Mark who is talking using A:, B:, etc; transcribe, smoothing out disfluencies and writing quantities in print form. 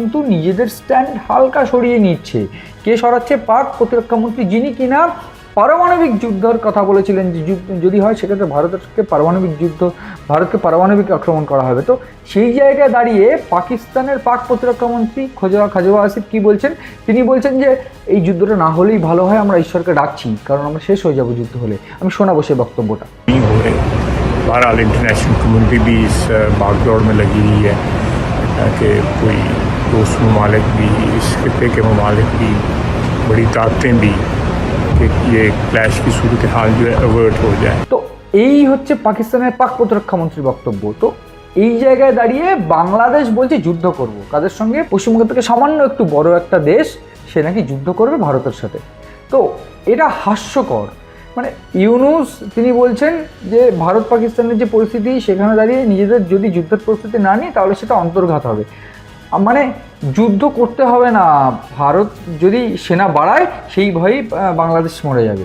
A: কিন্তু নিজেদের স্ট্যান্ড হালকা সরিয়ে নিচ্ছে। কে সরাচ্ছে? পাক প্রতিরক্ষামন্ত্রী, যিনি কিনা পারমাণবিক যুদ্ধের কথা বলেছিলেন যে যদি হয় সেক্ষেত্রে ভারতকে পারমাণবিক আক্রমণ করা হবে। তো সেই জায়গায় দাঁড়িয়ে পাকিস্তানের পাক প্রতিরক্ষামন্ত্রী খাজোয়া আসিফ কি বলছেন? তিনি বলছেন যে এই যুদ্ধটা না হলেই ভালো হয়, আমরা ঈশ্বরকে ডাকছি, কারণ আমরা শেষ হয়ে যাবো যুদ্ধ হলে। আমি শোনাবো সেই বক্তব্যটা।
B: बहरहाल इंटरनेशनल कम्युनिटी भी इस भागदौड़ में लगी हुई है कि कोई दोस्त ममालिक भी, इस खत्े के ममालिक भी, बड़ी ताकतें भी, कि ये क्लैश की सूरत हाल जो है अवर्ट हो जाए।
A: তো এই হচ্ছে পাকিস্তানের পাক প্রতিরক্ষামন্ত্রীর বক্তব্য। তো এই জায়গায় দাঁড়িয়ে বাংলাদেশ বলছে যুদ্ধ করব কাদের সঙ্গে? পশ্চিমবঙ্গ থেকে সামান্য একটু বড় একটা দেশ, সে নাকি যুদ্ধ করবে ভারতের সাথে। তো এটা হাস্যকর। মানে ইউনূস তিনি বলছেন যে ভারত পাকিস্তানের যে পরিস্থিতি, সেখানে দাঁড়িয়ে নিজেদের যদি যুদ্ধের প্রস্তুতি না নিই তাহলে সেটা অন্তর্ঘাত হবে। মানে যুদ্ধ করতে হবে না, ভারত যদি সেনা বাড়ায় সেই ভয়েই বাংলাদেশ মরে যাবে।